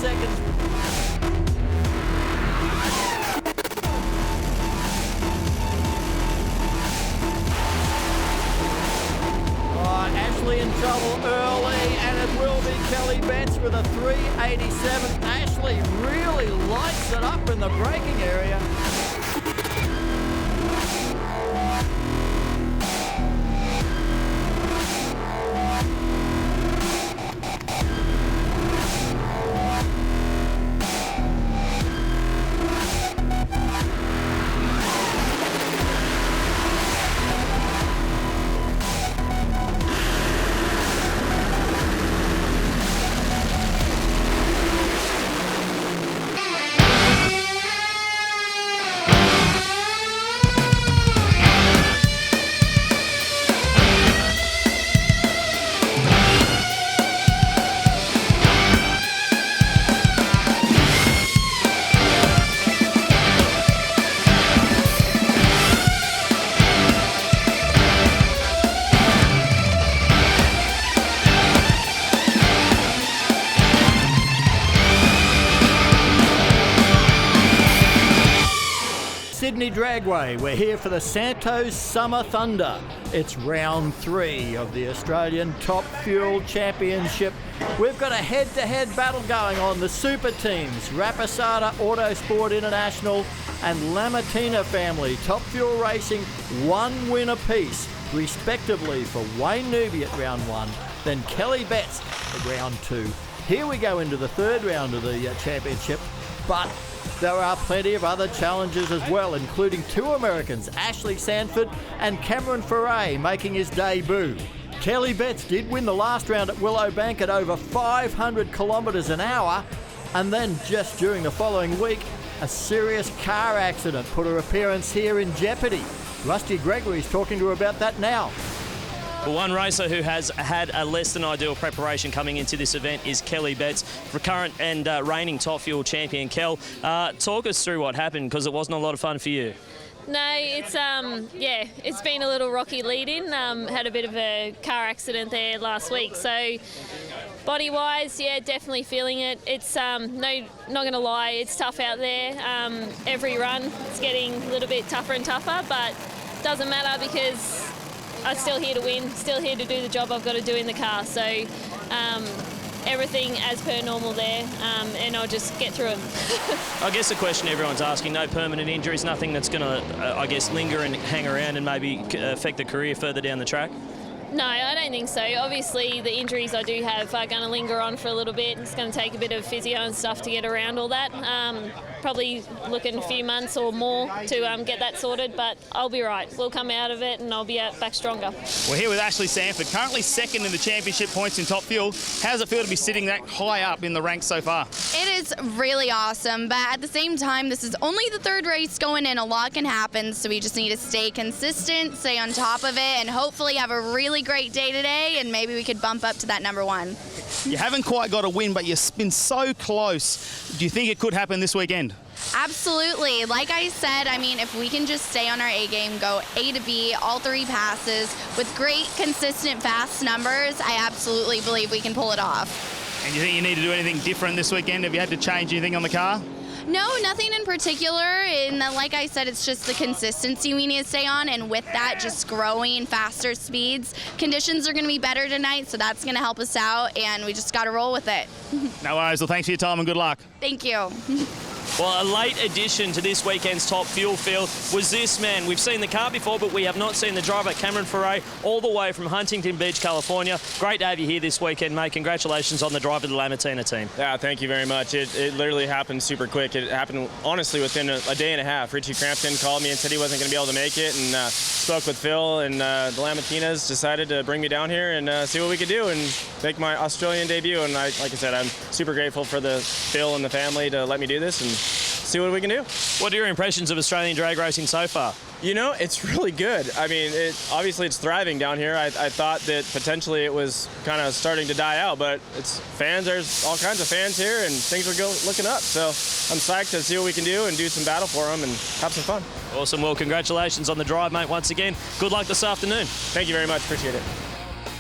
seconds. Ashley in trouble early, and it will be Kelly Betts with a 387. Ashley really lights it up in the braking area. Sydney Dragway, we're here for the Santo Summer Thunder. It's round 3 of the Australian Top Fuel Championship. We've got a head-to-head battle going on. The super teams, Rapisarda Autosport International and Lamartina family, Top Fuel Racing, 1 win apiece, respectively for Wayne Newby at round 1, then Kelly Betts at round 2. Here we go into the 3rd round of the championship, but there are plenty of other challenges as well, including 2 Americans, Ashley Sanford and Cameron Foray, making his debut. Kelly Betts did win the last round at Willowbank at over 500 kilometres an hour, and then just during the following week, a serious car accident put her appearance here in jeopardy. Rusty Gregory's talking to her about that now. Well, one racer who has had a less than ideal preparation coming into this event is Kelly Betts, current and reigning Top Fuel champion. Kel, talk us through what happened, because it wasn't a lot of fun for you. No, it's been a little rocky lead-in. Had a bit of a car accident there last week, so body-wise, yeah, definitely feeling it. It's not going to lie, it's tough out there. Every run, it's getting a little bit tougher and tougher, but doesn't matter because I'm still here to win, still here to do the job I've got to do in the car. So everything as per normal there, and I'll just get through it. I guess the question everyone's asking, no permanent injuries, nothing that's going to, linger and hang around and maybe affect the career further down the track? No, I don't think so. Obviously, the injuries I do have are going to linger on for a little bit. It's going to take a bit of physio and stuff to get around all that. Probably looking a few months or more to get that sorted, but I'll be right. We'll come out of it and I'll be back stronger. We're here with Ashley Sanford, currently 2nd in the championship points in Top Fuel. How does it feel to be sitting that high up in the ranks so far? It is really awesome, but at the same time, this is only the 3rd race going in. A lot can happen, so we just need to stay consistent, stay on top of it, and hopefully have a really great day today, and maybe we could bump up to that number 1. You haven't quite got a win, but you've been so close. Do you think it could happen this weekend? Absolutely. Like I said, if we can just stay on our A game, go A to B, all 3 passes, with great, consistent, fast numbers, I absolutely believe we can pull it off. And you think you need to do anything different this weekend? Have you had to change anything on the car? No, nothing in particular. And like I said, it's just the consistency we need to stay on. And with that, just growing faster speeds. Conditions are going to be better tonight, so that's going to help us out. And we just got to roll with it. No worries. Well, thanks for your time and good luck. Thank you. Well, a late addition to this weekend's Top Fuel field was this man. We've seen the car before, but we have not seen the driver, Cameron Foray, all the way from Huntington Beach, California. Great to have you here this weekend, mate. Congratulations on the drive of the Lamartina team. Yeah, thank you very much. It literally happened super quick. It happened, honestly, within a day and a half. Richie Crampton called me and said he wasn't going to be able to make it, and spoke with Phil, and the Lamartinas decided to bring me down here and see what we could do and make my Australian debut. And like I said, I'm super grateful for Phil and the family to let me do this and see what we can do. What are your impressions of Australian drag racing so far? You know, it's really good. Obviously it's thriving down here. I thought that potentially it was kind of starting to die out, but it's fans. There's all kinds of fans here, and things are looking up. So I'm psyched to see what we can do and do some battle for them and have some fun. Awesome. Well, congratulations on the drive, mate, once again. Good luck this afternoon. Thank you very much. Appreciate it.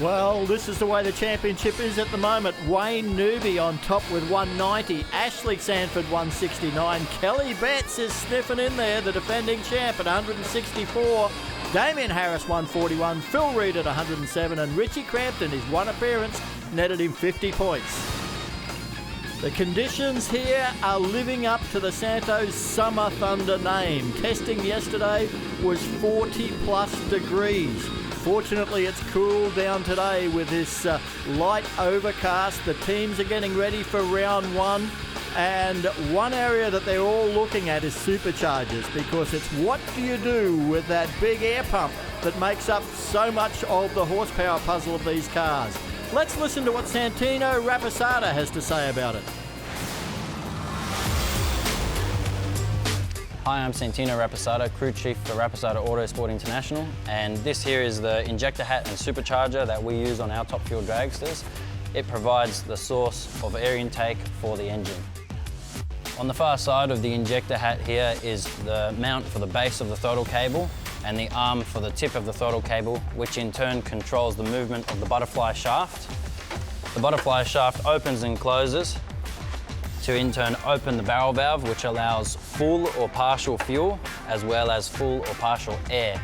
Well, this is the way the championship is at the moment. Wayne Newby on top with 190. Ashley Sanford 169. Kelly Betts is sniffing in there, the defending champ at 164. Damien Harris 141. Phil Reed at 107. And Richie Crampton, his one appearance, netted him 50 points. The conditions here are living up to the Santo Summer Thunder name. Testing yesterday was 40 plus degrees. Fortunately, it's cooled down today with this light overcast. The teams are getting ready for round one. And one area that they're all looking at is superchargers, because it's what do you do with that big air pump that makes up so much of the horsepower puzzle of these cars. Let's listen to what Santino Rapisarda has to say about it. Hi, I'm Santino Rapisarda, crew chief for Rapisarda Autosport International, and this here is the injector hat and supercharger that we use on our top fuel dragsters. It provides the source of air intake for the engine. On the far side of the injector hat here is the mount for the base of the throttle cable and the arm for the tip of the throttle cable, which in turn controls the movement of the butterfly shaft. The butterfly shaft opens and closes to in turn open the barrel valve, which allows full or partial fuel, as well as full or partial air.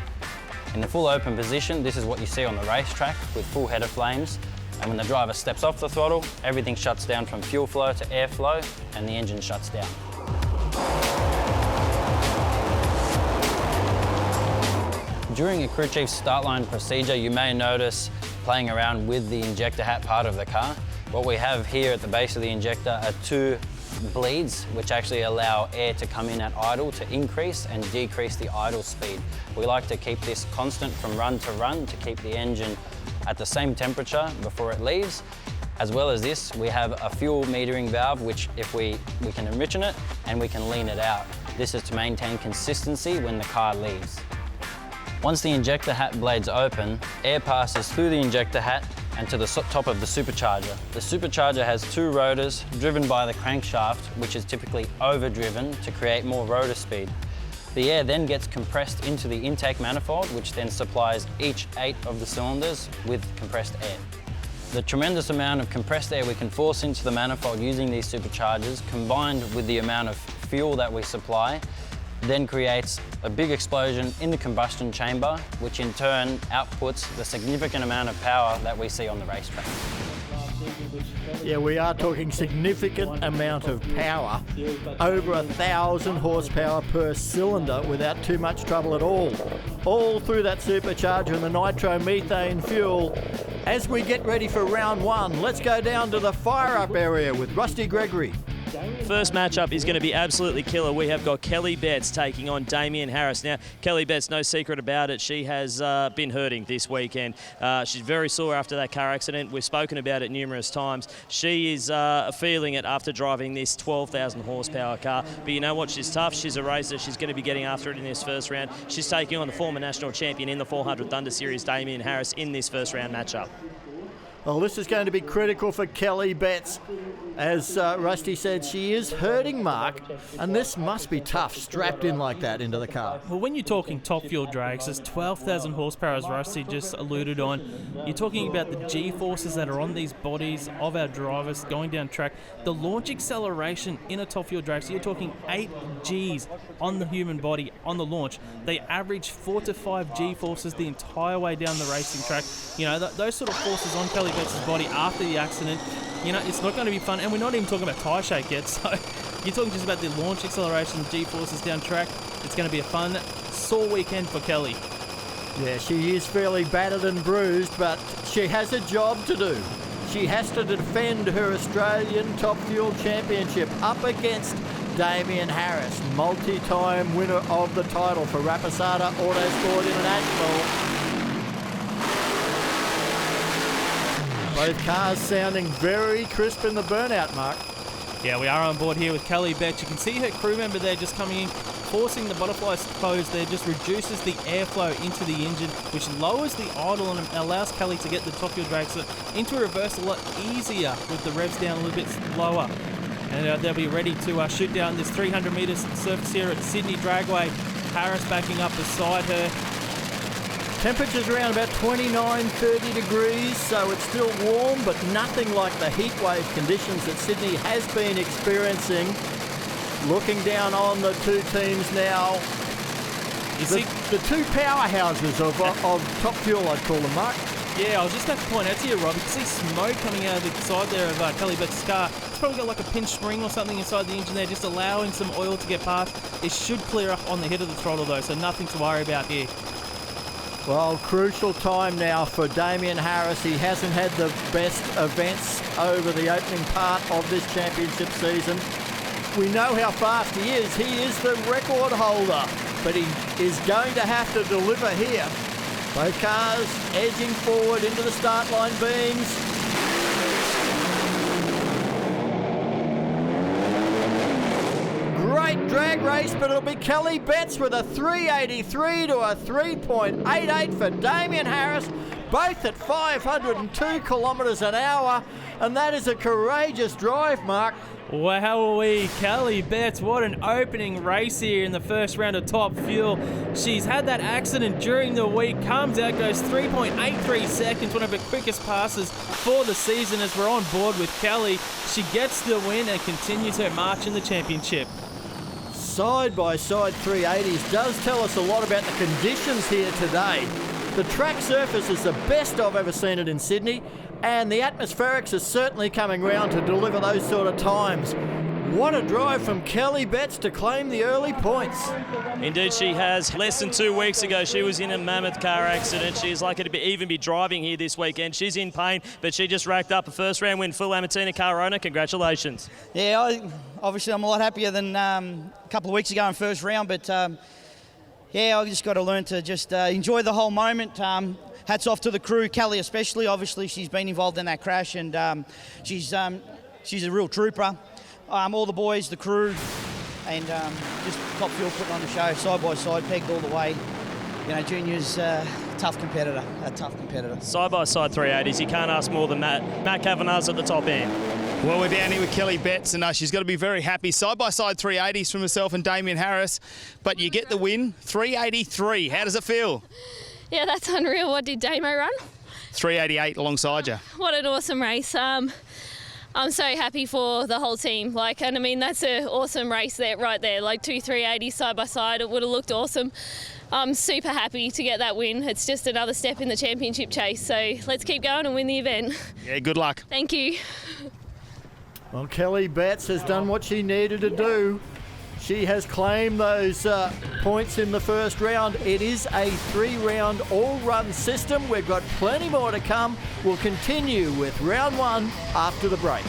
In the full open position, this is what you see on the racetrack with full header flames. And when the driver steps off the throttle, everything shuts down from fuel flow to air flow, and the engine shuts down. During a crew chief's start line procedure, you may notice playing around with the injector hat part of the car. What we have here at the base of the injector are two bleeds, which actually allow air to come in at idle to increase and decrease the idle speed. We like to keep this constant from run to run to keep the engine at the same temperature before it leaves. As well as this, we have a fuel metering valve, which if we can enrichen it and we can lean it out. This is to maintain consistency when the car leaves. Once the injector hat blades open, air passes through the injector hat and to the top of the supercharger. The supercharger has two rotors driven by the crankshaft, which is typically overdriven to create more rotor speed. The air then gets compressed into the intake manifold, which then supplies each 8 of the cylinders with compressed air. The tremendous amount of compressed air we can force into the manifold using these superchargers, combined with the amount of fuel that we supply, then creates a big explosion in the combustion chamber, which in turn outputs the significant amount of power that we see on the racetrack. Yeah, we are talking significant amount of power, over 1,000 horsepower per cylinder without too much trouble at all through that supercharger and the nitromethane fuel. As we get ready for round one, let's go down to the fire-up area with Rusty Gregory. First matchup is going to be absolutely killer. We have got Kelly Betts taking on Damien Harris. Now, Kelly Betts, no secret about it, she has been hurting this weekend. She's very sore after that car accident. We've spoken about it numerous times. She is feeling it after driving this 12,000 horsepower car. But you know what? She's tough. She's a racer. She's going to be getting after it in this first round. She's taking on the former national champion in the 400 Thunder Series, Damien Harris, in this first round matchup. Well, this is going to be critical for Kelly Betts. As Rusty said, she is hurting Mark, and this must be tough, strapped in like that into the car. Well, when you're talking top fuel drags, there's 12,000 horsepower, as Rusty just alluded on. You're talking about the G-forces that are on these bodies of our drivers going down track. The launch acceleration in a top fuel drag, so you're talking 8 Gs on the human body on the launch. They average 4 to 5 G-forces the entire way down the racing track. You know, those sort of forces on Kelly Betts' body after the accident, you know, it's not going to be fun. And we're not even talking about tyre shake yet, so you're talking just about the launch acceleration, G-forces down track. It's going to be a fun, sore weekend for Kelly. Yeah, she is fairly battered and bruised, but she has a job to do. She has to defend her Australian Top Fuel Championship up against Damien Harris, multi-time winner of the title for Rapisarda Autosport International. Both cars sounding very crisp in the burnout, Mark. Yeah, we are on board here with Kelly Betts. You can see her crew member there just coming in, forcing the butterfly hose there, just reduces the airflow into the engine, which lowers the idle and allows Kelly to get the top fuel drag into reverse a lot easier with the revs down a little bit lower. And they'll be ready to shoot down this 300 metres surface here at Sydney Dragway. Harris backing up beside her. Temperatures around about 29, 30 degrees, so it's still warm, but nothing like the heat wave conditions that Sydney has been experiencing. Looking down on the two teams now, the two powerhouses of Top Fuel, I'd call them, Mark. Yeah, I was just about to point out to you, Rob, you can see smoke coming out of the side there of Kelly Bett's car. It's probably got like a pinch spring or something inside the engine there, just allowing some oil to get past. It should clear up on the head of the throttle though, so nothing to worry about here. Well, crucial time now for Damien Harris. He hasn't had the best events over the opening part of this championship season. We know how fast he is. He is the record holder, but he is going to have to deliver here. Both cars edging forward into the start line beams. Great drag race, but it'll be Kelly Betts with a 383 to a 3.88 for Damien Harris, both at 502 kilometres an hour, and that is a courageous drive, Mark. Wowee, Kelly Betts, what an opening race here in the first round of Top Fuel. She's had that accident during the week, comes out, goes 3.83 seconds, one of her quickest passes for the season as we're on board with Kelly. She gets the win and continues her march in the championship. Side-by-side 380s does tell us a lot about the conditions here today. The track surface is the best I've ever seen it in Sydney, and the atmospherics are certainly coming round to deliver those sort of times. What a drive from Kelly Betts to claim the early points. Indeed she has. Less than 2 weeks ago she was in a mammoth car accident. She's likely to even be driving here this weekend. She's in pain, but she just racked up a first round win for La Mattina car owner. Congratulations. Yeah, obviously I'm a lot happier than a couple of weeks ago in first round, but yeah, I just got to learn to just enjoy the whole moment. Hats off to the crew, Kelly especially. Obviously, she's been involved in that crash, and she's a real trooper. All the boys, the crew, and just Top Fuel putting on the show, side by side, pegged all the way. You know, Junior's a tough competitor. Side by side 380s, you can't ask more than that. Matt Kavanagh's at the top end. Well, we're down here with Kelly Betts, and she's got to be very happy. Side-by-side 380s from herself and Damien Harris, but you get the win, 383. How does it feel? Yeah, that's unreal. What did Damo run? 388 alongside you. What an awesome race. I'm so happy for the whole team. And I mean, that's an awesome race there, right there. Like 2 380s side by side, it would have looked awesome. I'm super happy to get that win. It's just another step in the championship chase. So let's keep going and win the event. Yeah, good luck. Thank you. Well, Kelly Betts has done what she needed to do. She has claimed those points in the first round. It is a 3-round all-run system. We've got plenty more to come. We'll continue with round 1 after the break.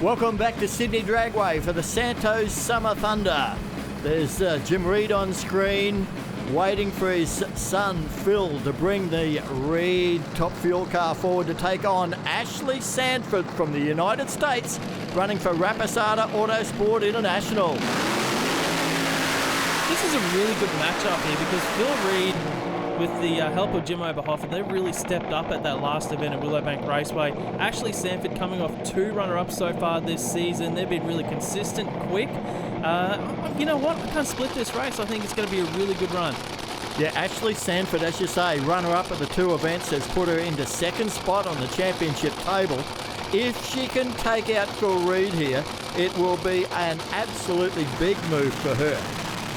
Welcome back to Sydney Dragway for the Santo Summer Thunder. There's Jim Reed on screen, waiting for his son Phil to bring the Reed Top Fuel car forward to take on Ashley Sanford from the United States, running for Rapisarda Motorsport International. This is a really good matchup here because Phil Reed, with the help of Jim Oberhofer, they've really stepped up at that last event at Willowbank Raceway. Ashley Sanford coming off 2 runner-ups so far this season. They've been really consistent, quick. You know what? I can't split this race. I think it's going to be a really good run. Yeah, Ashley Sanford, as you say, runner-up at the 2 events, has put her into 2nd spot on the championship table. If she can take out Phil Reed here, it will be an absolutely big move for her.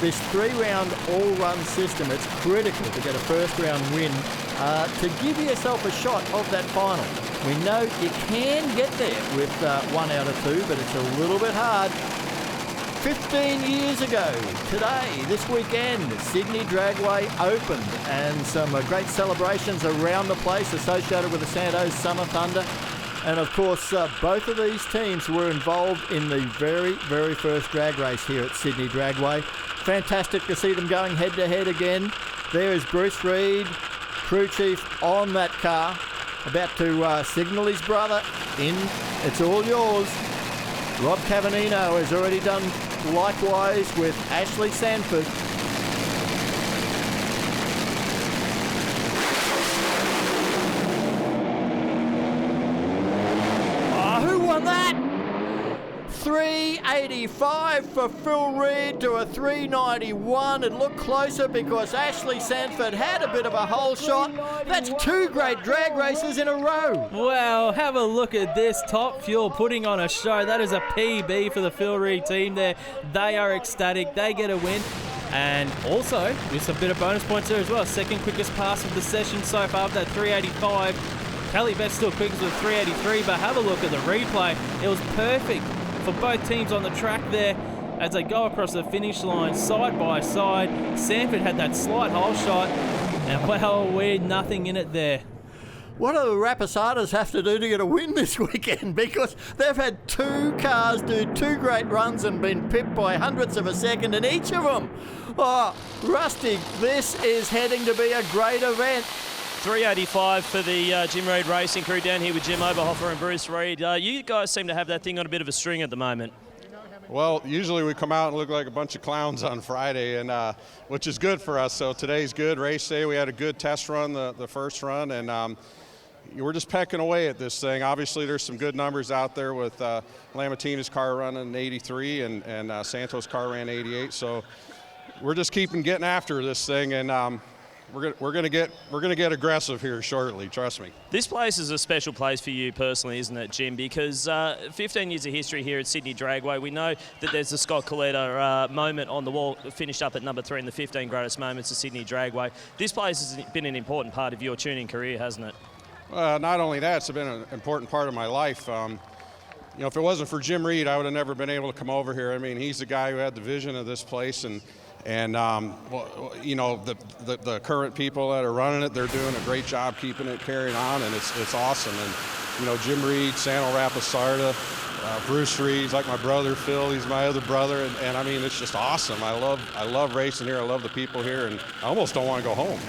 this 3-round all-run system, it's critical to get a first-round win to give yourself a shot of that final. We know you can get there with 1 out of 2, but it's a little bit hard. 15 years ago today, this weekend, Sydney Dragway opened, and some great celebrations around the place associated with the Santo Summer Thunder. And of course, both of these teams were involved in the very, very first drag race here at Sydney Dragway. Fantastic to see them going head-to-head again. There is Bruce Reid, crew chief on that car, about to signal his brother in. It's all yours. Rob Cavannino has already done likewise with Ashley Sanford. Who won that? 385 for Phil Reid to a 391. It looked closer because Ashley Sanford had a bit of a hole shot. That's 2 great drag races in a row. Wow, have a look at this. Top Fuel putting on a show. That is a PB for the Phil Reid team there. They are ecstatic. They get a win. And also, with some bit of bonus points there as well. Second quickest pass of the session so far of that 385. Kelly Best still quickest with 383, but have a look at the replay. It was perfect for both teams on the track there as they go across the finish line side by side. Sanford had that slight hole shot, and well, we're nothing in it there. What do the Rapisardas have to do to get a win this weekend? Because they've had 2 cars do 2 great runs and been pipped by hundredths of a second in each of them. Oh, Rusty, this is heading to be a great event. 385 for the Jim Reid Racing crew down here with Jim Oberhofer and Bruce Reid. You guys seem to have that thing on a bit of a string at the moment. Well, usually we come out and look like a bunch of clowns on Friday, and which is good for us. So today's good race day. We had a good test run, the first run, and we're just pecking away at this thing. Obviously, there's some good numbers out there with Lamatina's car running 83 and Santo's car ran 88. So we're just getting after this thing, and we're gonna get aggressive here shortly. Trust me. This place is a special place for you personally, isn't it, Jim? Because 15 years of history here at Sydney Dragway. We know that there's the Scott Coletta moment on the wall, finished up at number 3 in the 15 greatest moments of Sydney Dragway. This place has been an important part of your tuning career, hasn't it? Not only that, it's been an important part of my life. If it wasn't for Jim Reid, I would have never been able to come over here. I mean, he's the guy who had the vision of this place, and the current people that are running it, they're doing a great job keeping it carrying on, and it's awesome. And Jim Reid, Santo Rapisarda, Bruce Reid, he's like my brother. Phil, he's my other brother, and I mean, it's just awesome. I love racing here. I love the people here, and I almost don't want to go home.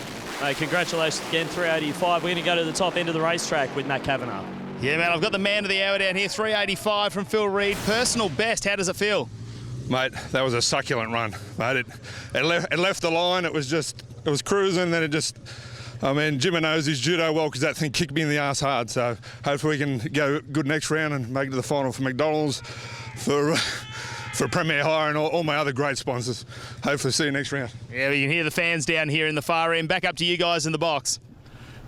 Hey, congratulations again, 385. We're going to go to the top end of the racetrack with Matt Kavanagh. Yeah, man, I've got the man of the hour down here, 385 from Phil Reid. Personal best, how does it feel? Mate, that was a succulent run, mate. It left the line, it was cruising, then Jimmy knows his judo well because that thing kicked me in the ass hard, so hopefully we can go good next round and make it to the final for McDonald's, for Premier Hire and all my other great sponsors. Hopefully see you next round. Yeah, you can hear the fans down here in the far end. Back up to you guys in the box.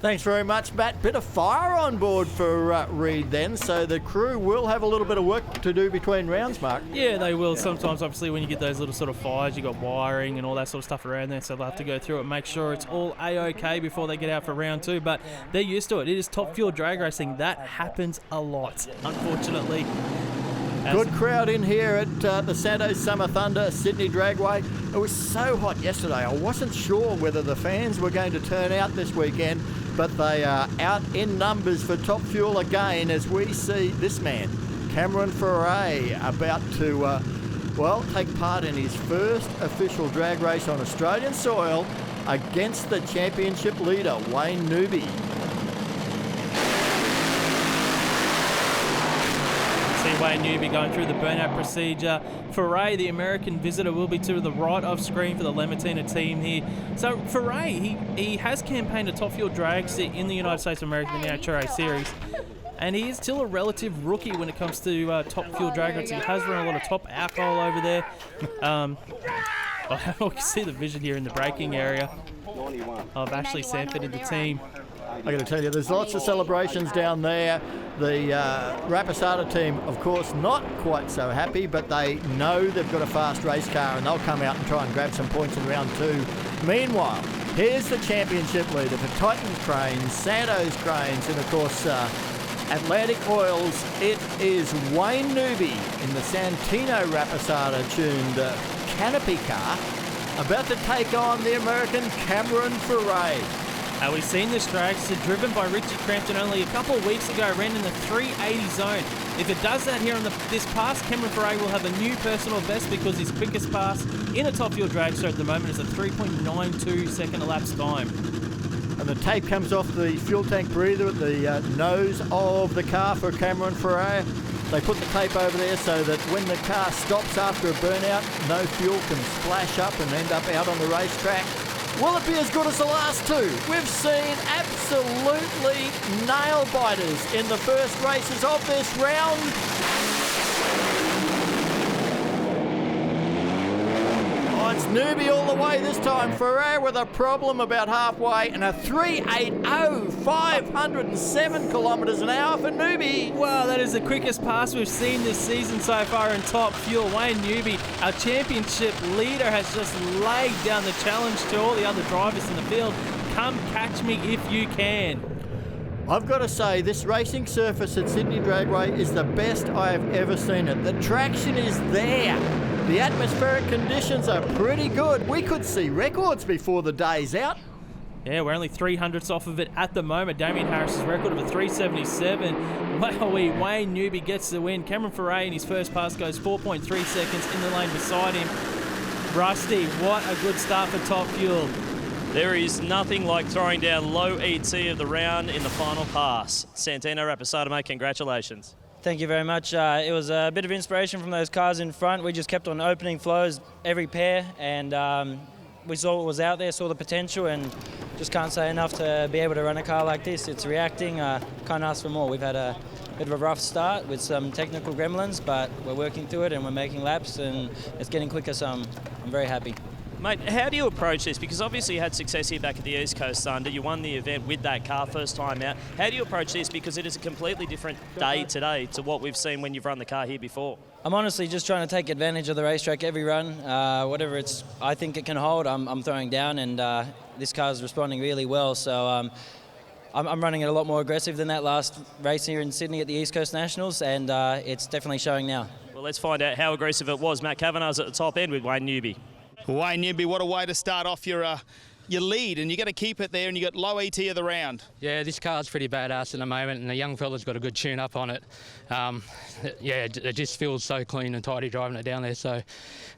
Thanks very much, Matt. Bit of fire on board for Reid then, so the crew will have a little bit of work to do between rounds, Mark. Yeah, they will. Sometimes, obviously, when you get those little sort of fires, you've got wiring and all that sort of stuff around there, so they'll have to go through it, make sure it's all A-OK before they get out for round 2, but they're used to it. It is Top Fuel drag racing. That happens a lot, unfortunately. Good crowd in here at the Santo Summer Thunder, Sydney Dragway. It was so hot yesterday, I wasn't sure whether the fans were going to turn out this weekend, but they are out in numbers for Top Fuel again as we see this man, Cameron Ferret, about to, take part in his first official drag race on Australian soil against the championship leader, Wayne Newby. See Wayne Newby going through the burnout procedure. Ferret, the American visitor, will be to the right of screen for the Lamatina team here. So Ferret, he has campaigned a Top Fuel drags in the United States of America in the HRA series, and he is still a relative rookie when it comes to Top Fuel drag races. He has run a lot of top alcohol over there. You can see the vision here in the braking area of Ashley Sanford in the team. I got to tell you, there's lots of celebrations down there. The Rapisarda team, of course, not quite so happy, but they know they've got a fast race car and they'll come out and try and grab some points in round 2. Meanwhile, here's the championship leader for Titan Cranes, Santo's Cranes, and of course Atlantic Oils. It is Wayne Newby in the Santino Rapisarda tuned canopy car, about to take on the American Cameron Foray. We've seen this dragster driven by Richie Crampton only a couple of weeks ago, ran in the 380 zone. If it does that here on this pass, Cameron Foray will have a new personal best because his quickest pass in a top fuel dragster at the moment is a 3.92 second elapsed time. And the tape comes off the fuel tank breather at the nose of the car for Cameron Foray. They put the tape over there so that when the car stops after a burnout, no fuel can splash up and end up out on the racetrack. Will it be as good as the last two? We've seen absolutely nail-biters in the first races of this round. Oh, it's Newby all the way this time. Foray with a problem about halfway and a 380, 507 kilometres an hour for Newby. Wow, that is the quickest pass we've seen this season so far in top fuel. Wayne Newby, our championship leader, has just laid down the challenge to all the other drivers in the field. Come catch me if you can. I've got to say, this racing surface at Sydney Dragway is the best I have ever seen it. The traction is there. The atmospheric conditions are pretty good. We could see records before the day's out. Yeah, we're only 300ths off of it at the moment. Damien Harris's record of a 377. Wayne Newby gets the win. Cameron Foray in his first pass goes 4.3 seconds in the lane beside him. Rusty, what a good start for top fuel. There is nothing like throwing down low ET of the round in the final pass. Santino Rapisarda, mate, congratulations. Thank you very much. It was a bit of inspiration from those cars in front. We just kept on opening flows every pair, and we saw what was out there, saw the potential, and just can't say enough to be able to run a car like this. It's reacting. Can't ask for more. We've had a bit of a rough start with some technical gremlins, but we're working through it and we're making laps, and it's getting quicker, so I'm very happy. Mate, how do you approach this? Because obviously you had success here back at the East Coast Thunder. You won the event with that car first time out. How do you approach this? Because it is a completely different day today to what we've seen when you've run the car here before. I'm honestly just trying to take advantage of the racetrack every run. Whatever I think it can hold, I'm throwing down, and this car's responding really well. So I'm running it a lot more aggressive than that last race here in Sydney at the East Coast Nationals, and it's definitely showing now. Well, let's find out how aggressive it was. Matt Kavanagh's at the top end with Wayne Newby. Wayne Newby, what a way to start off your lead, and you got to keep it there, and you got low ET of the round. Yeah, this car's pretty badass at the moment, and the young fella's got a good tune up on it. Yeah, it just feels so clean and tidy driving it down there, so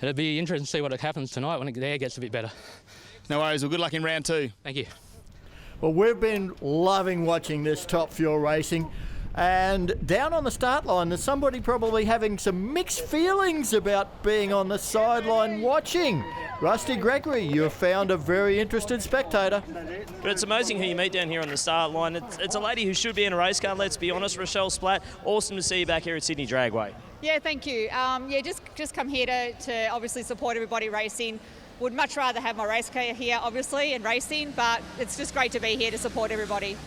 it'll be interesting to see what happens tonight when the air gets a bit better. No worries, well, good luck in round 2. Thank you. Well, we've been loving watching this top fuel racing. And down on the start line, there's somebody probably having some mixed feelings about being on the sideline watching. Rusty Gregory, you've found a very interested spectator. But it's amazing who you meet down here on the start line. It's a lady who should be in a race car, let's be honest, Rochelle Splatt. Awesome to see you back here at Sydney Dragway. Yeah, thank you. Just come here to obviously support everybody racing. Would much rather have my race car here, obviously, and racing, but it's just great to be here to support everybody.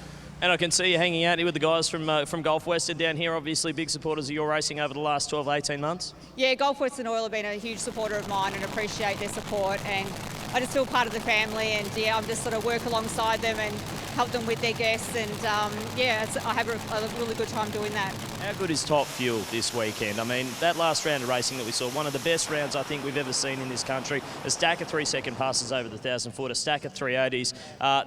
And I can see you hanging out here with the guys from Gulf Western down here, obviously big supporters of your racing over the last 12, 18 months. Yeah, Gulf Western Oil have been a huge supporter of mine and appreciate their support, and I just feel part of the family, and yeah, I'm just sort of work alongside them and help them with their guests, and I have a really good time doing that. How good is Top Fuel this weekend? I mean, that last round of racing that we saw, one of the best rounds I think we've ever seen in this country. A stack of 3-second passes over the 1,000-foot, a stack of 380s.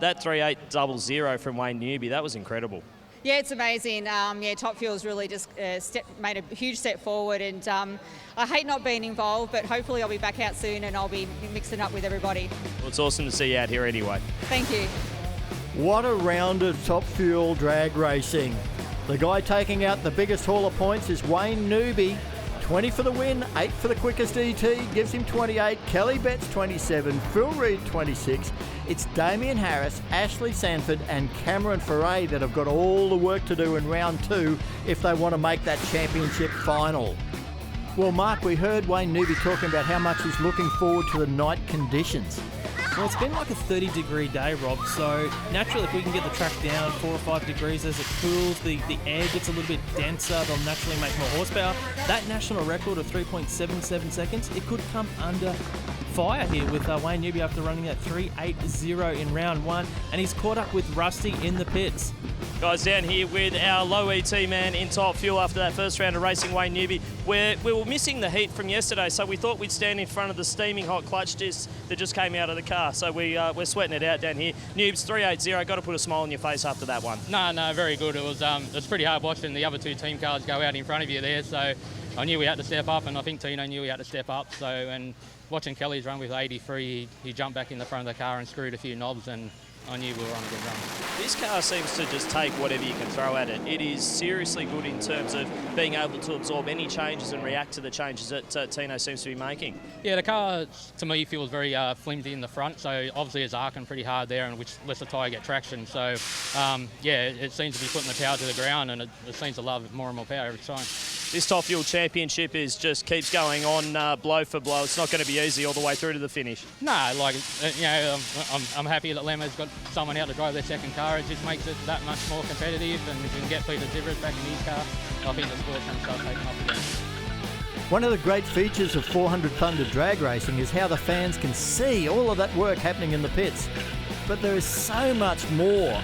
That 3800 from Wayne Newby, that was incredible. Yeah, it's amazing. Top Fuel's really just made a huge step forward, and I hate not being involved, but hopefully I'll be back out soon and I'll be mixing up with everybody. Well, it's awesome to see you out here anyway. Thank you. What a round of top fuel drag racing. The guy taking out the biggest haul of points is Wayne Newby. 20 for the win, 8 for the quickest ET, gives him 28. Kelly Betts 27, Phil Reed 26. It's Damien Harris, Ashley Sanford and Cameron Foray that have got all the work to do in round 2 if they want to make that championship final. Well, Mark, we heard Wayne Newby talking about how much he's looking forward to the night conditions. Well, it's been like a 30-degree day, Rob, so naturally if we can get the track down 4 or 5 degrees as it cools, the air gets a little bit denser, they'll naturally make more horsepower. That national record of 3.77 seconds, it could come under fire here with Wayne Newby after running that 3.80 in round 1, and he's caught up with Rusty in the pits. Guys, down here with our low ET man in top fuel after that first round of racing, Wayne Newby. We were missing the heat from yesterday, so we thought we'd stand in front of the steaming hot clutch discs that just came out of the car. So we're sweating it out down here. Noobs, 3.80, got to put a smile on your face after that one. No, very good. It was pretty hard watching the other 2 team cars go out in front of you there, so I knew we had to step up, and I think Tino knew we had to step up. So, and watching Kelly's run with 83, he jumped back in the front of the car and screwed a few knobs, and I knew we were on a good run. This car seems to just take whatever you can throw at it. It is seriously good in terms of being able to absorb any changes and react to the changes that Tino seems to be making. Yeah, the car, to me, feels very flimsy in the front, so obviously it's arcing pretty hard there, and which lets the tyre get traction. So, yeah, it seems to be putting the power to the ground, and it seems to love more and more power every time. This Top Fuel Championship just keeps going on blow for blow. It's not going to be easy all the way through to the finish. No, I'm happy that Lemmo's got someone out to drive their second car. It just makes it that much more competitive, and if we can get Peter Zivers back in his car, I think the sport's going to start taking off again. One of the great features of 400 Thunder drag racing is how the fans can see all of that work happening in the pits. But there is so much more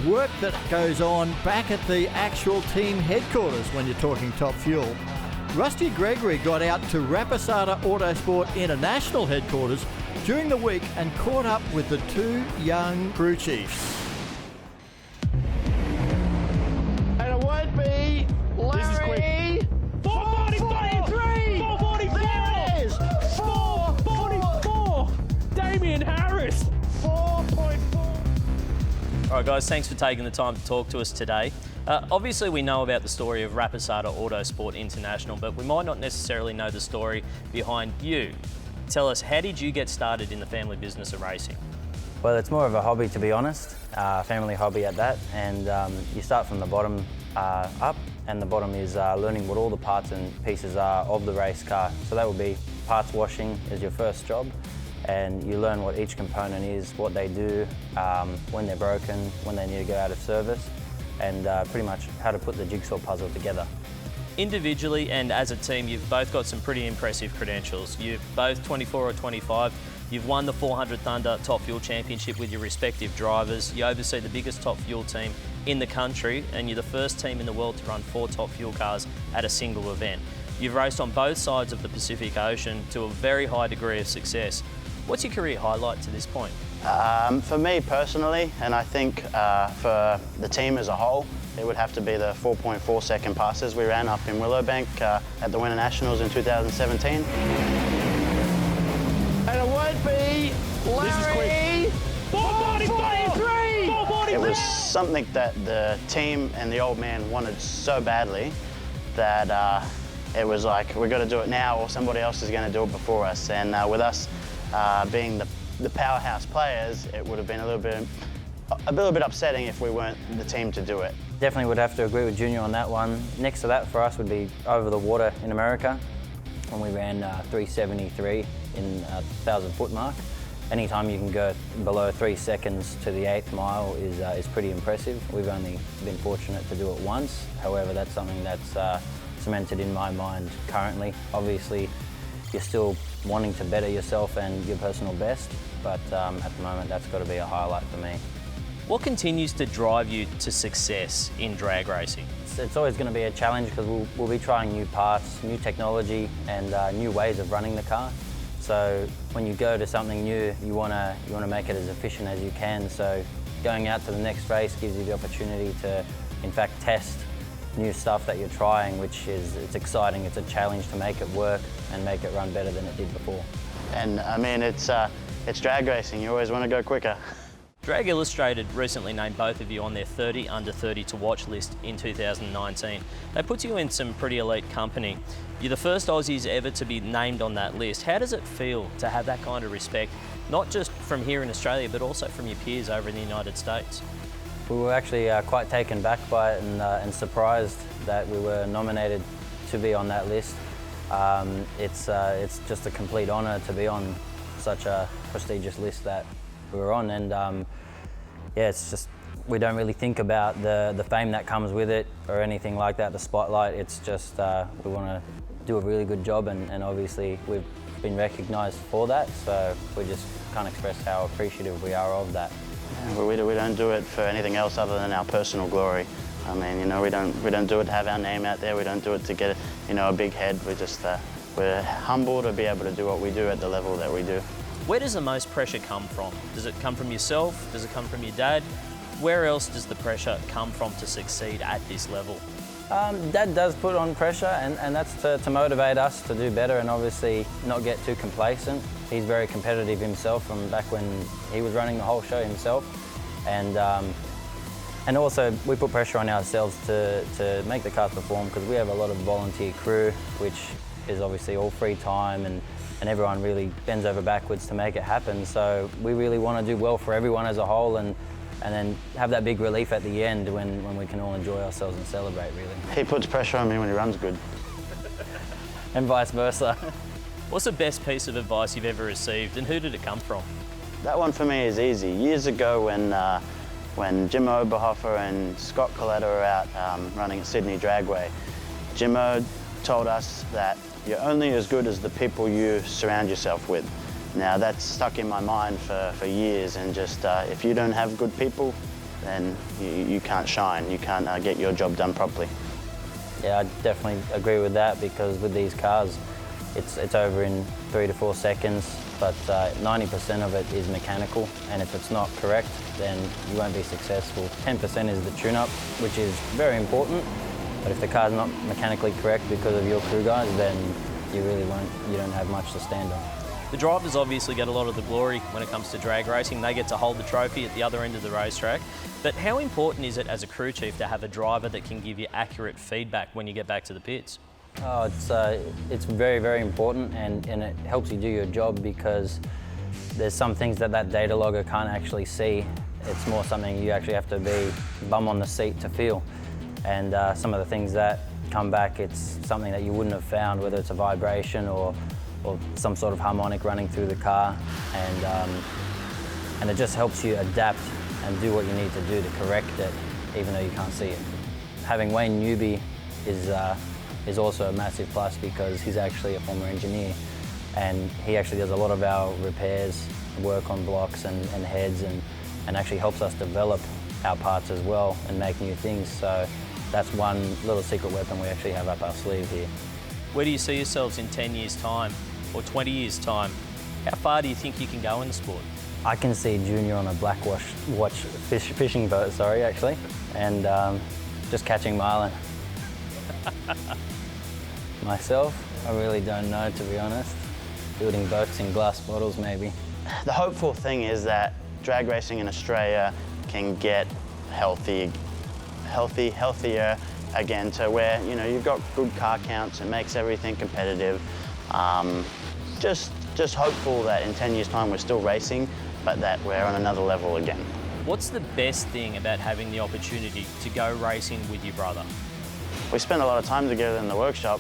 work that goes on back at the actual team headquarters when you're talking Top Fuel. Rusty Gregory got out to Rapisarda Autosport International headquarters during the week and caught up with the 2 young crew chiefs. And it won't be Larry. This is quick. 443! 444! There it is! 444! Damien Harris! 4.4. All right, guys, thanks for taking the time to talk to us today. Obviously, we know about the story of Rapisarda Autosport International, but we might not necessarily know the story behind you. Tell us, how did you get started in the family business of racing? Well, it's more of a hobby, to be honest, family hobby at that, and you start from the bottom up, and the bottom is learning what all the parts and pieces are of the race car. So that would be parts washing is your first job, and you learn what each component is, what they do, when they're broken, when they need to go out of service, and pretty much how to put the jigsaw puzzle together. Individually and as a team, you've both got some pretty impressive credentials. You're both 24 or 25. You've won the 400 Thunder Top Fuel Championship with your respective drivers. You oversee the biggest Top Fuel team in the country, and you're the first team in the world to run 4 Top Fuel cars at a single event. You've raced on both sides of the Pacific Ocean to a very high degree of success. What's your career highlight to this point? For me personally, and I think for the team as a whole, it would have to be the 4.4 second passes we ran up in Willowbank at the Winter Nationals in 2017. And it won't be Larry. 443! It was something that the team and the old man wanted so badly that it was like, we've got to do it now or somebody else is going to do it before us. And with us being the powerhouse players, it would have been a little bit upsetting if we weren't the team to do it. Definitely would have to agree with Junior on that one. Next to that for us would be over the water in America, when we ran 373 in 1,000-foot mark. Anytime you can go below 3 seconds to the 8th mile is pretty impressive. We've only been fortunate to do it once. However, that's something that's cemented in my mind currently. Obviously, you're still wanting to better yourself and your personal best, but at the moment that's got to be a highlight for me. What continues to drive you to success in drag racing? It's always going to be a challenge because we'll be trying new parts, new technology and new ways of running the car. So when you go to something new, you want to make it as efficient as you can. So going out to the next race gives you the opportunity to, in fact, test new stuff that you're trying, which it's exciting. It's a challenge to make it work and make it run better than it did before. And I mean, it's drag racing. You always want to go quicker. Drag Illustrated recently named both of you on their 30 under 30 to watch list in 2019. That puts you in some pretty elite company. You're the first Aussies ever to be named on that list. How does it feel to have that kind of respect, not just from here in Australia, but also from your peers over in the United States? We were actually quite taken back by it and surprised that we were nominated to be on that list. It's just a complete honour to be on such a prestigious list that we were on. And yeah, it's just, we don't really think about the fame that comes with it or anything like that, the spotlight. It's just, we want to do a really good job, and obviously we've been recognised for that, so we just can't express how appreciative we are of that. Yeah, we don't do it for anything else other than our personal glory. I mean, you know, we don't do it to have our name out there. We don't do it to get, you know, a big head. We just we're humble to be able to do what we do at the level that we do. Where does the most pressure come from? Does it come from yourself? Does it come from your dad? Where else does the pressure come from to succeed at this level? Dad does put on pressure, and that's to motivate us to do better and obviously not get too complacent. He's very competitive himself from back when he was running the whole show himself. And also we put pressure on ourselves to make the cars perform, because we have a lot of volunteer crew, which is obviously all free time, and everyone really bends over backwards to make it happen. So we really want to do well for everyone as a whole, and then have that big relief at the end when we can all enjoy ourselves and celebrate, really. He puts pressure on me when he runs good. And vice versa. What's the best piece of advice you've ever received, and who did it come from? That one for me is easy. Years ago when Jimmo Oberhofer and Scott Colletta were out running at Sydney Dragway, Jimmo told us that you're only as good as the people you surround yourself with. Now that's stuck in my mind for years, and just if you don't have good people, then you can't shine, you can't get your job done properly. Yeah, I definitely agree with that, because with these cars, it's over in 3 to 4 seconds, but 90% of it is mechanical, and if it's not correct, then you won't be successful. 10% is the tune-up, which is very important, but if the car's not mechanically correct because of your crew guys, then you don't have much to stand on. The drivers obviously get a lot of the glory when it comes to drag racing. They get to hold the trophy at the other end of the racetrack. But how important is it as a crew chief to have a driver that can give you accurate feedback when you get back to the pits? Oh, it's very, very important, and it helps you do your job, because there's some things that data logger can't actually see. It's more something you actually have to be bum on the seat to feel. And some of the things that come back, it's something that you wouldn't have found, whether it's a vibration or some sort of harmonic running through the car, and it just helps you adapt and do what you need to do to correct it, even though you can't see it. Having Wayne Newby is also a massive plus, because he's actually a former engineer, and he actually does a lot of our repairs, work on blocks and heads, and actually helps us develop our parts as well and make new things. So that's one little secret weapon we actually have up our sleeve here. Where do you see yourselves in 10 years' time or 20 years' time? How far do you think you can go in the sport? I can see Junior on a Blackwatch fishing boat, actually, and just catching marlin. Myself, I really don't know, to be honest. Building boats in glass bottles, maybe. The hopeful thing is that drag racing in Australia can get healthier again, to where, you know, you've got good car counts, it makes everything competitive. Just hopeful that in 10 years' time we're still racing, but that we're on another level again. What's the best thing about having the opportunity to go racing with your brother? We spend a lot of time together in the workshop,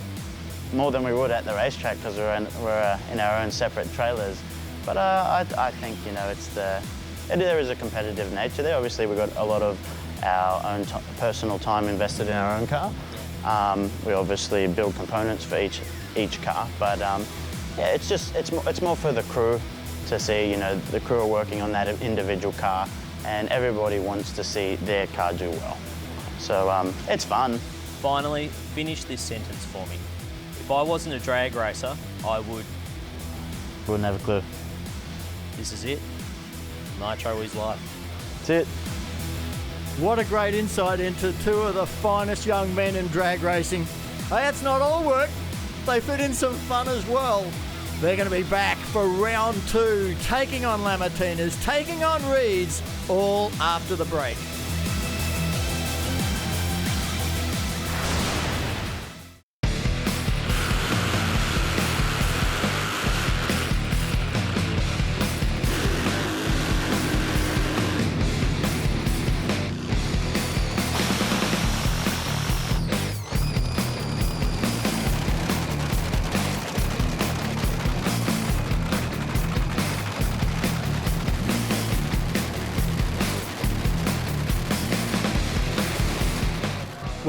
more than we would at the racetrack, because we're in our own separate trailers. But I think, you know, there is a competitive nature there. Obviously, we've got a lot of our own personal time invested in our own car. We obviously build components for each car, but yeah, it's more for the crew to see. You know, the crew are working on that individual car, and everybody wants to see their car do well. So it's fun. Finally, finish this sentence for me. If I wasn't a drag racer, I would... Wouldn't have a clue. This is it. Nitro is life. That's it. What a great insight into two of the finest young men in drag racing. Hey, it's not all work. They fit in some fun as well. They're going to be back for round 2, taking on Lamatinas, taking on Reeds, all after the break.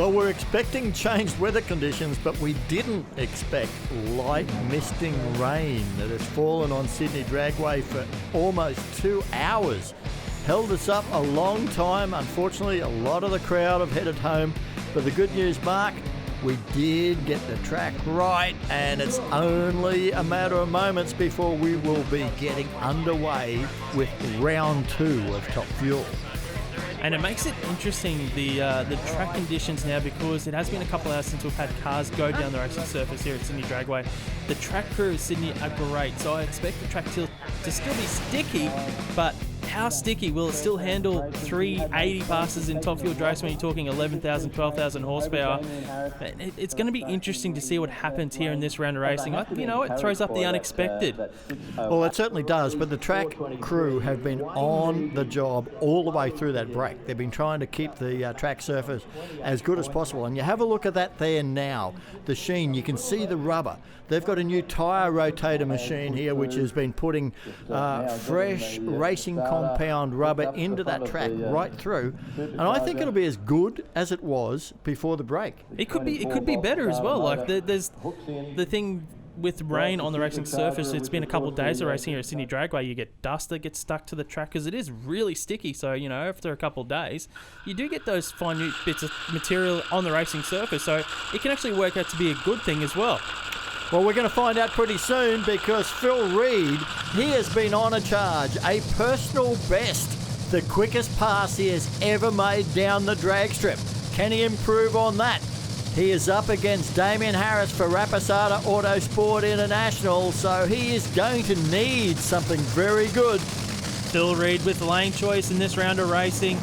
Well, we're expecting changed weather conditions, but we didn't expect light misting rain that has fallen on Sydney Dragway for almost 2 hours. Held us up a long time. Unfortunately, a lot of the crowd have headed home. But the good news, Mark, we did get the track right, and it's only a matter of moments before we will be getting underway with round 2 of Top Fuel. And it makes it interesting, the track conditions now, because it has been a couple hours since we've had cars go down the racing surface here at Sydney Dragway. The track crew at Sydney are great, so I expect the track to still be sticky, but how sticky? Will it still handle 380 passes in top fuel race when you're talking 11,000, 12,000 horsepower? It's going to be interesting to see what happens here in this round of racing. It throws up the unexpected. Well, it certainly does, but the track crew have been on the job all the way through that break. They've been trying to keep the track surface as good as possible. And you have a look at that there now, the sheen. You can see the rubber. They've got a new tyre rotator machine here, which has been putting fresh racing compound rubber into that track right through, and I think it'll be as good as it was before the break. It could be better as well. Like there's the thing with rain on the racing surface. It's been a couple of days of racing here at Sydney Dragway. You get dust that gets stuck to the track because it is really sticky. So after a couple of days, you do get those fine bits of material on the racing surface. So it can actually work out to be a good thing as well. Well, we're going to find out pretty soon, because Phil Reed, he has been on a charge, a personal best, the quickest pass he has ever made down the drag strip. Can he improve on that? He is up against Damien Harris for Rapisarda Autosport International, so he is going to need something very good. Phil Reed with lane choice in this round of racing.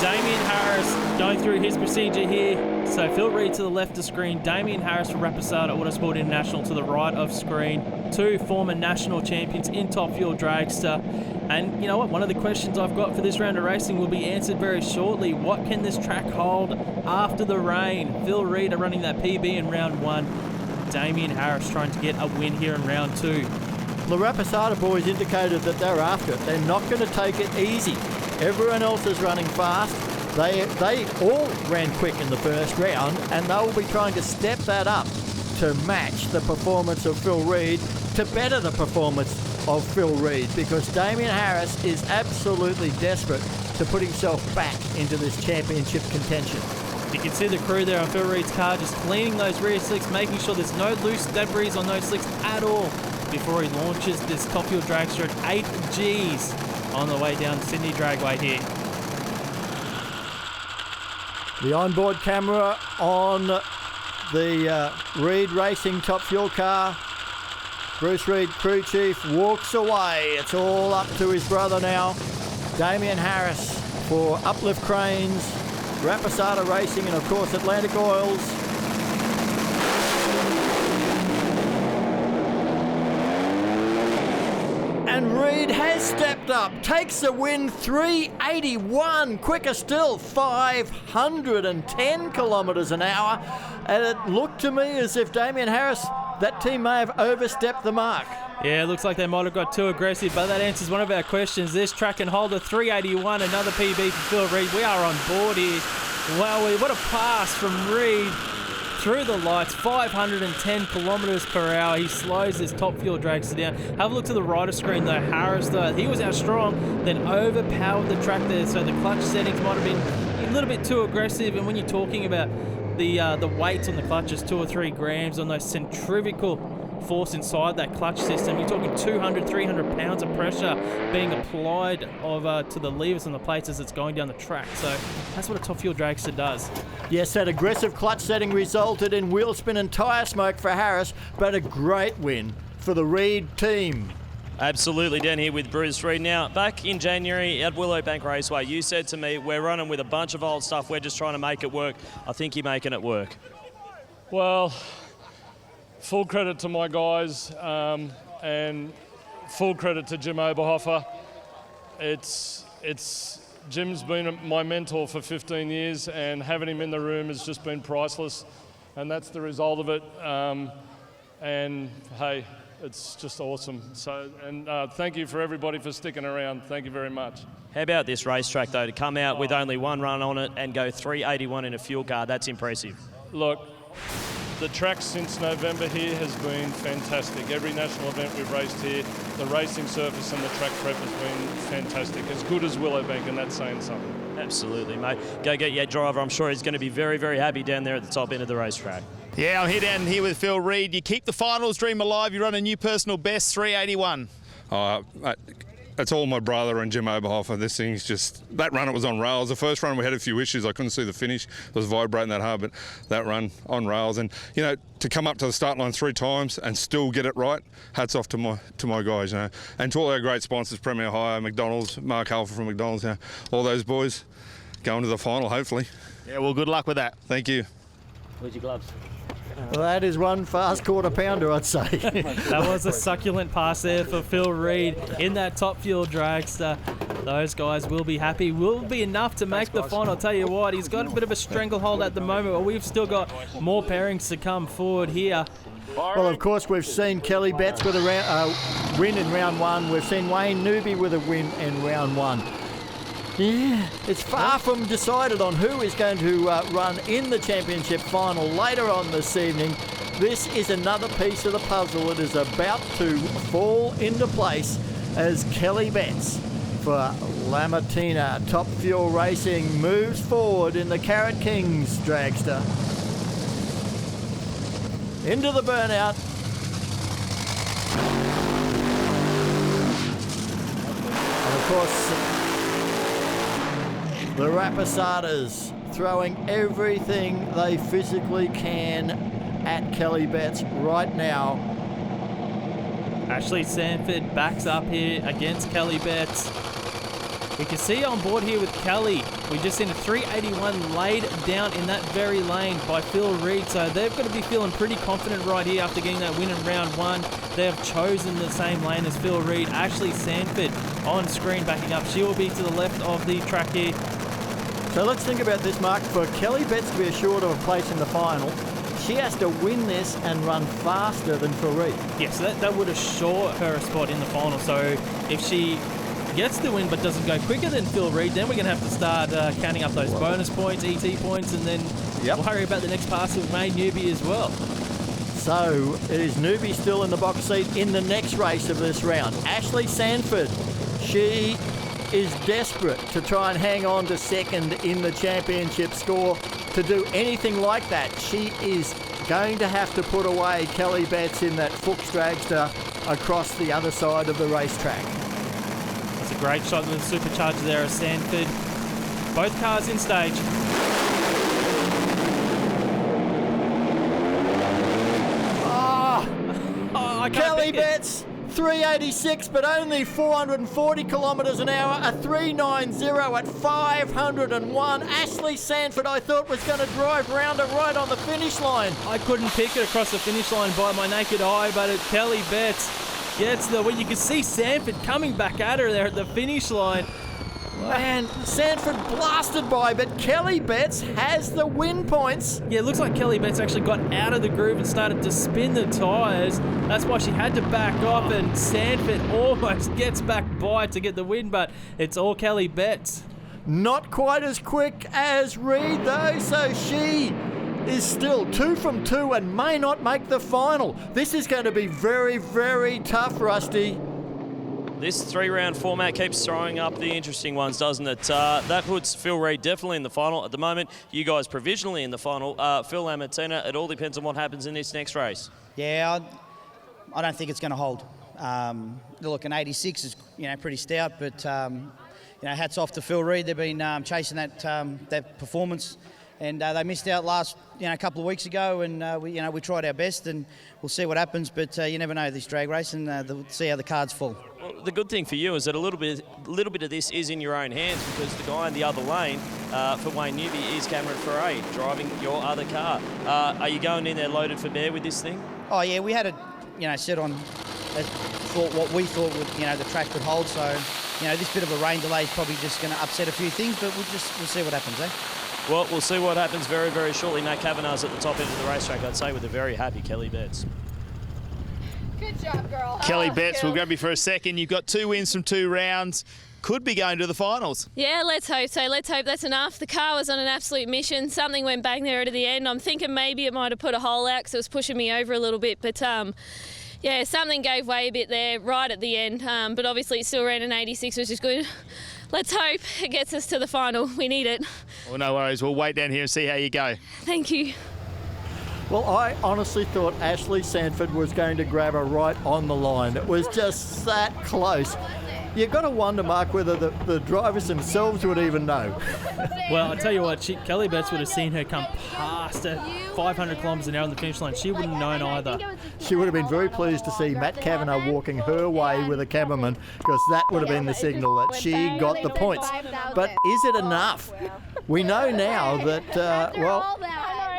Damien Harris going through his procedure here. So Phil Reed to the left of screen, Damien Harris for Rapisarda Autosport International to the right of screen. 2 former national champions in Top Fuel Dragster. And you know what? One of the questions I've got for this round of racing will be answered very shortly. What can this track hold after the rain? Phil Reed are running that PB in round 1. Damien Harris trying to get a win here in round 2. The Rapisarda boys indicated that they're after it. They're not going to take it easy. Everyone else is running fast. They all ran quick in the first round, and they will be trying to step that up to match the performance of Phil Reed, to better the performance of Phil Reed, because Damien Harris is absolutely desperate to put himself back into this championship contention. You can see the crew there on Phil Reed's car just cleaning those rear slicks, making sure there's no loose debris on those slicks at all before he launches this Top Fuel dragster at 8 Gs on the way down Sydney Dragway here. The onboard camera on the Reed Racing Top Fuel car. Bruce Reed, crew chief, walks away. It's all up to his brother now. Damien Harris for Uplift Cranes, Rapisarda Racing, and of course Atlantic Oils. And Reed has stepped up, takes the win, 381, quicker still, 510 kilometres an hour. And it looked to me as if Damien Harris, that team may have overstepped the mark. Yeah, it looks like they might have got too aggressive, but that answers one of our questions. This track can hold a 381, another PB for Phil Reed. We are on board here. Wow, what a pass from Reed. Through the lights, 510 kilometres per hour. He slows this Top Fuel dragster down. Have a look to the right of screen though. Harris, though, he was out strong, then overpowered the track there. So the clutch settings might have been a little bit too aggressive. And when you're talking about the weights on the clutches, 2 or 3 grams on those centrifugal force inside that clutch system, you're talking 200, 300 pounds of pressure being applied to the levers and the plates as it's going down the track. So that's what a Top Fuel dragster does. Yes, that aggressive clutch setting resulted in wheel spin and tyre smoke for Harris, but a great win for the Reed team. Absolutely, down here with Bruce Reed. Now, back in January at Willowbank Raceway, you said to me, we're running with a bunch of old stuff, we're just trying to make it work. I think you're making it work. Well, full credit to my guys and full credit to Jim Oberhofer. Jim's been my mentor for 15 years, and having him in the room has just been priceless, and that's the result of it. And hey, It's just awesome. So, and thank you for everybody for sticking around. Thank you very much. How about this racetrack, though, to come out with only one run on it and go 381 in a fuel car? That's impressive. Look, the track since November here has been fantastic. Every national event we've raced here, the racing surface and the track prep has been fantastic. As good as Willowbank, and that's saying something. Absolutely, mate. Go get your driver. I'm sure he's going to be very, very happy down there at the top end of the racetrack. Yeah, I'm here down here with Phil Reid. You keep the finals dream alive. You run a new personal best, 381. It's all my brother and Jim Oberhofer. This thing's just, that run, it was on rails. The first run we had a few issues. I couldn't see the finish. It was vibrating that hard, but that run on rails. And, you know, to come up to the start line 3 times and still get it right, hats off to my guys, you know. And to all our great sponsors, Premier Hire, McDonald's, Mark Halfer from McDonald's, you know, all those boys going to the final, hopefully. Yeah, well, good luck with that. Thank you. Where's your gloves? Well, that is one fast quarter pounder, I'd say. That was a succulent pass there for Phil Reid in that Top Fuel dragster. Those guys will be happy. Will be enough to make the final. I'll tell you what, he's got a bit of a stranglehold at the moment, but we've still got more pairings to come forward here. Well, of course, we've seen Kelly Betts with a win in round 1. We've seen Wayne Newby with a win in round 1. Yeah, it's far from decided on who is going to run in the championship final later on this evening. This is another piece of the puzzle that is about to fall into place as Kelly Betts for Lamartina Top Fuel Racing moves forward in the Carrot Kings dragster. Into the burnout. And of course, the Rapisardas throwing everything they physically can at Kelly Betts right now. Ashley Sanford backs up here against Kelly Betts. We can see on board here with Kelly, we just seen a 381 laid down in that very lane by Phil Reid, so they've got to be feeling pretty confident right here after getting that win in round 1. They have chosen the same lane as Phil Reid. Ashley Sanford on screen backing up. She will be to the left of the track here. So let's think about this, Mark. For Kelly Betts to be assured of a place in the final, she has to win this and run faster than Phil Reid. Yes, that would assure her a spot in the final. So if she gets the win but doesn't go quicker than Phil Reid, then we're going to have to start counting up those bonus points, ET points, and then worry about the next pass with Wayne Newby as well. So it is Newby still in the box seat in the next race of this round. Ashley Sanford, she is desperate to try and hang on to second in the championship score. To do anything like that, she is going to have to put away Kelly Betts in that Fuchs dragster across the other side of the racetrack. That's a great shot with the Supercharger there of Sanford. Both cars in stage. Kelly Betts, 386, but only 440 kilometres an hour, a 390 at 501. Ashley Sanford, I thought, was going to drive round it right on the finish line. I couldn't pick it across the finish line by my naked eye, but Kelly Betts gets the win. You can see Sanford coming back at her there at the finish line. Man, Sanford blasted by, but Kelly Betts has the win points. Yeah, it looks like Kelly Betts actually got out of the groove and started to spin the tyres. That's why she had to back off, and Sanford almost gets back by to get the win, but it's all Kelly Betts. Not quite as quick as Reid, though, so she is still 2 from 2 and may not make the final. This is going to be very, very tough, Rusty. This 3-round format keeps throwing up the interesting ones, doesn't it? That puts Phil Reid definitely in the final at the moment. You guys provisionally in the final. Phil Lamartina, it all depends on what happens in this next race. Yeah, I don't think it's going to hold. Look, an 86 is pretty stout, but hats off to Phil Reid. They've been chasing that performance, and they missed out last a couple of weeks ago, and we tried our best, and we'll see what happens. But you never know this drag race, and we'll see how the cards fall. Well, the good thing for you is that a little bit of this is in your own hands, because the guy in the other lane for Wayne Newby is Cameron Ferret driving your other car. Are you going in there loaded for bear with this thing? Oh yeah, we had it set on what we thought would the track could hold. So this bit of a rain delay is probably just going to upset a few things, but we'll see what happens, eh? Well, we'll see what happens very, very shortly. Matt Kavanagh's at the top end of the racetrack, I'd say, with a very happy Kelly Betts. Good job, girl. Kelly Betts, we'll grab you for a second. You've got 2 wins from 2 rounds. Could be going to the finals. Yeah, let's hope so. Let's hope that's enough. The car was on an absolute mission. Something went bang there at the end. I'm thinking maybe it might have put a hole out because it was pushing me over a little bit. But, yeah, something gave way a bit there right at the end. But obviously it still ran an 86, which is good. Let's hope it gets us to the final. We need it. Well, no worries. We'll wait down here and see how you go. Thank you. Well, I honestly thought Ashley Sanford was going to grab her right on the line. It was just that close. You've got to wonder, Mark, whether the drivers themselves would even know. Well, I tell you what, Kelly Betts would have seen her come past at 500 kilometres an hour on the finish line. She wouldn't have known either. She would have been very pleased to see Matt Kavanagh walking her way with a cameraman, because that would have been the signal that she got the points. But is it enough? We know now that,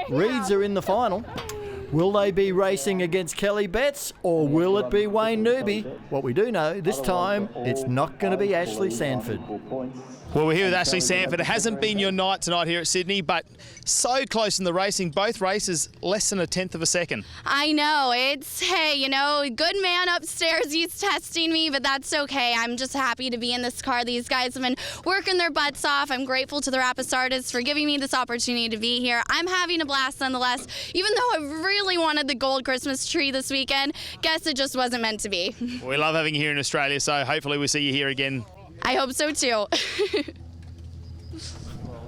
Reeds are in the final. Will they be racing against Kelly Betts, or will it be Wayne Newby? What we do know, this time, it's not going to be Ashley Sanford. Well, we're here with Ashley Sanford. It hasn't been your night tonight here at Sydney, but so close in the racing. Both races, less than a tenth of a second. I know. It's, hey, you know, good man upstairs. He's testing me, but that's okay. I'm just happy to be in this car. These guys have been working their butts off. I'm grateful to the Rapisardas for giving me this opportunity to be here. I'm having a blast nonetheless, even though I really wanted the gold Christmas tree this weekend. Guess it just wasn't meant to be. We love having you here in Australia, so hopefully we'll see you here again. I hope so too.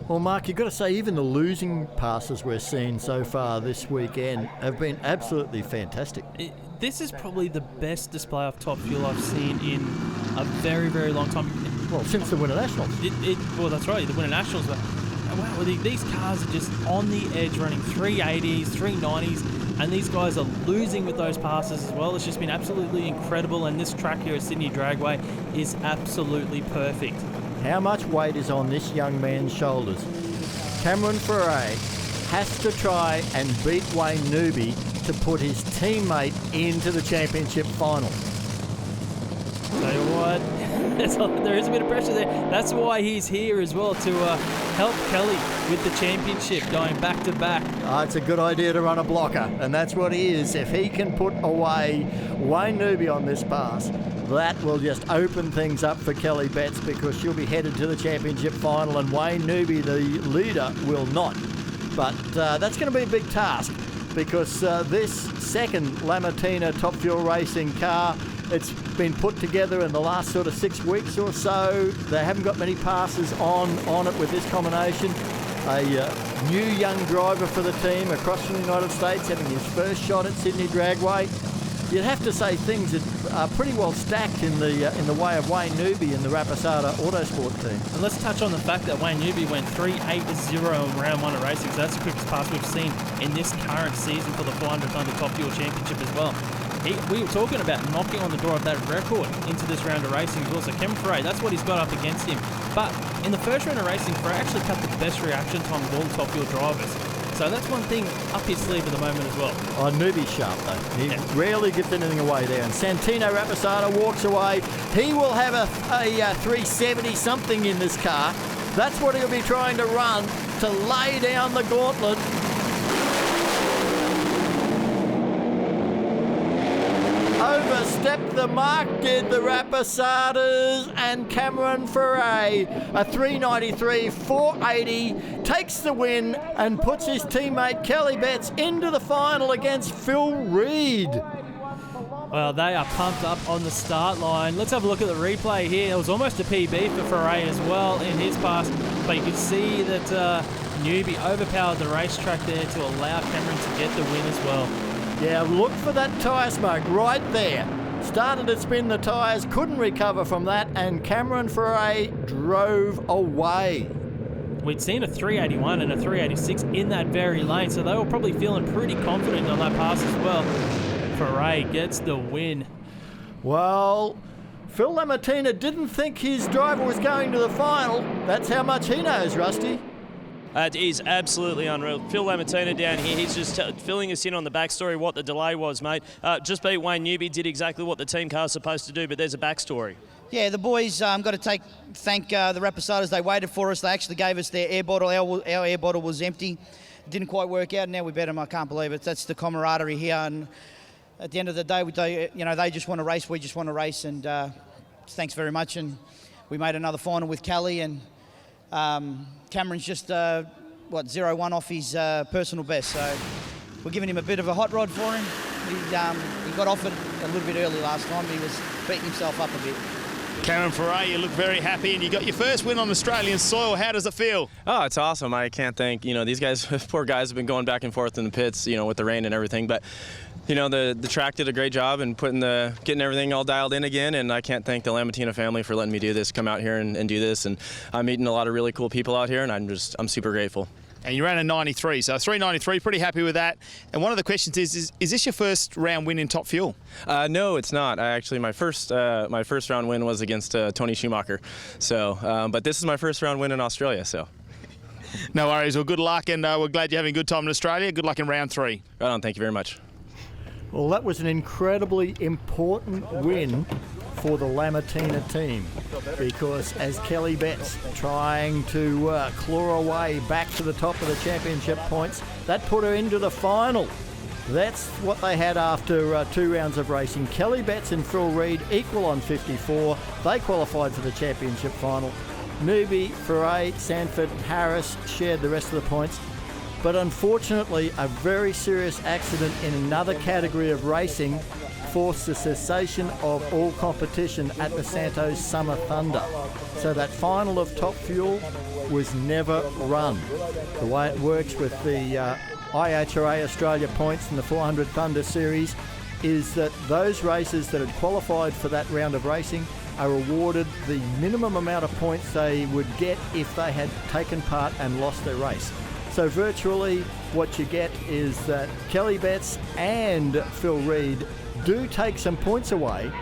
Well, Mark, you've got to say, even the losing passes we're seeing so far this weekend have been absolutely fantastic. This is probably the best display of Top Fuel I've seen in a very, very long time. Well, since the Winter Nationals. Well, that's right, the Winter Nationals. But wow, these cars are just on the edge, running 380s, 390s, and these guys are losing with those passes as well. It's just been absolutely incredible, and this track here at Sydney Dragway is absolutely perfect. How much weight is on this young man's shoulders? Cameron Ferret has to try and beat Wayne Newby to put his teammate into the championship final. Tell you what, there is a bit of pressure there. That's why he's here as well, to help Kelly with the championship, going back to back. It's a good idea to run a blocker, and that's what he is. If he can put away Wayne Newby on this pass, that will just open things up for Kelly Betts, because she'll be headed to the championship final, and Wayne Newby, the leader, will not. But that's going to be a big task, because this second Lamartina Top Fuel Racing car, it's been put together in the last sort of 6 weeks or so. They haven't got many passes on it with this combination. A new young driver for the team across from the United States, having his first shot at Sydney Dragway. You'd have to say things are pretty well stacked in the way of Wayne Newby and the Rapisarda Autosport team. And let's touch on the fact that Wayne Newby went 3.80 in round 1 of racing. So that's the quickest pass we've seen in this current season for the 400 Thunder Top Fuel Championship as well. We were talking about knocking on the door of that record into this round of racing as well. So Cameron Ferret, that's what he's got up against him. But in the first round of racing, Ferret actually cut the best reaction time of all the Top Fuel drivers. So that's one thing up his sleeve at the moment as well. Oh, Newby's sharp though. He rarely gets anything away there. And Santino Rapisarda walks away. He will have a 370 something in this car. That's what he'll be trying to run to lay down the gauntlet. Overstepped the mark, did the Rapisardas, and Cameron Ferret, a 393, 480, takes the win and puts his teammate Kelly Betts into the final against Phil Reed. Well, they are pumped up on the start line. Let's have a look at the replay here. It was almost a PB for Ferret as well in his pass, but you can see that Newby overpowered the racetrack there to allow Cameron to get the win as well. Yeah, look for that tyre smoke right there. Started to spin the tyres, couldn't recover from that, and Cameron Ferret drove away. We'd seen a 381 and a 386 in that very lane, so they were probably feeling pretty confident on that pass as well. Ferret gets the win. Well, Phil Lamartina didn't think his driver was going to the final. That's how much he knows, Rusty. It is absolutely unreal. Phil Lamartina down here, he's just filling us in on the backstory, what the delay was, mate. Just beat Wayne Newby, did exactly what the team car's supposed to do, but there's a backstory. Yeah, the boys got to thank the Rapisardas. They waited for us. They actually gave us their air bottle. Our air bottle was empty. It didn't quite work out. Now we bet them. I can't believe it. That's the camaraderie here. And at the end of the day, they just want to race, we just want to race, and thanks very much. And we made another final with Callie, and Cameron's just 0-1 off his personal best, so we're giving him a bit of a hot rod for him. He got off it a little bit early last time. He was beating himself up a bit. Cameron Ferrer, you look very happy, and you got your first win on Australian soil. How does it feel? Oh, it's awesome. I can't thank, these guys, poor guys have been going back and forth in the pits, with the rain and everything, but the track did a great job in getting everything all dialed in again, and I can't thank the Lamatina family for letting me do this, come out here and do this, and I'm meeting a lot of really cool people out here, and I'm super grateful. And you ran a 93, so 393, pretty happy with that. And one of the questions is this your first round win in Top Fuel? No, it's not. My first round win was against Tony Schumacher. So, but this is my first round win in Australia. So, no worries. Well, good luck, and we're glad you're having a good time in Australia. Good luck in round 3. Right on. Thank you very much. Well, that was an incredibly important win for the Lamatina team, because as Kelly Betts trying to claw away back to the top of the championship points, that put her into the final. That's what they had after 2 rounds of racing. Kelly Betts and Phil Reid equal on 54. They qualified for the championship final. Newby, Ferrer, Sanford, Harris shared the rest of the points. But unfortunately, a very serious accident in another category of racing forced the cessation of all competition at the Santo Summer Thunder. So that final of Top Fuel was never run. The way it works with the IHRA Australia points in the 400 Thunder Series is that those racers that had qualified for that round of racing are awarded the minimum amount of points they would get if they had taken part and lost their race. So virtually what you get is that Kelly Betts and Phil Reid do take some points away,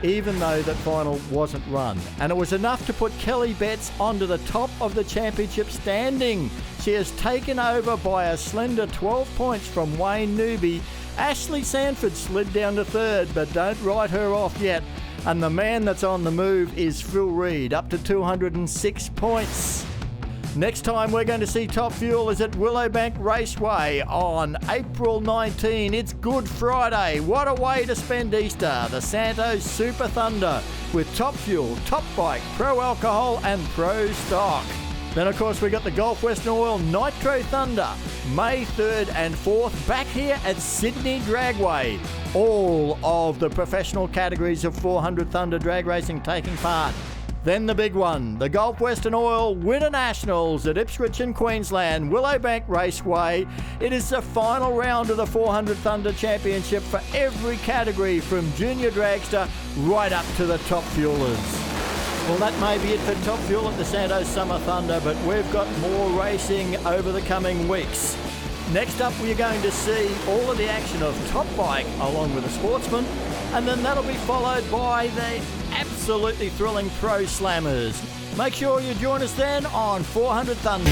even though that final wasn't run. And it was enough to put Kelly Betts onto the top of the championship standing. She is taken over by a slender 12 points from Wayne Newby. Ashley Sanford slid down to 3rd, but don't write her off yet. And the man that's on the move is Phil Reid, up to 206 points. Next time we're going to see Top Fuel is at Willowbank Raceway on April 19. It's Good Friday. What a way to spend Easter. The Santo Super Thunder with Top Fuel, Top Bike, Pro Alcohol and Pro Stock. Then of course we got the Gulf Western Oil Nitro Thunder, May 3rd and 4th, back here at Sydney Dragway. All of the professional categories of 400 Thunder drag racing taking part. Then the big one, the Gulf Western Oil Winter Nationals at Ipswich in Queensland, Willowbank Raceway. It is the final round of the 400 Thunder Championship for every category from junior dragster right up to the top fuelers. Well, that may be it for Top Fuel at the Santo Summer Thunder, but we've got more racing over the coming weeks. Next up, we're going to see all of the action of Top Bike along with the Sportsman, and then that'll be followed by the absolutely thrilling Pro Slammers. Make sure you join us then on 400 Thunder.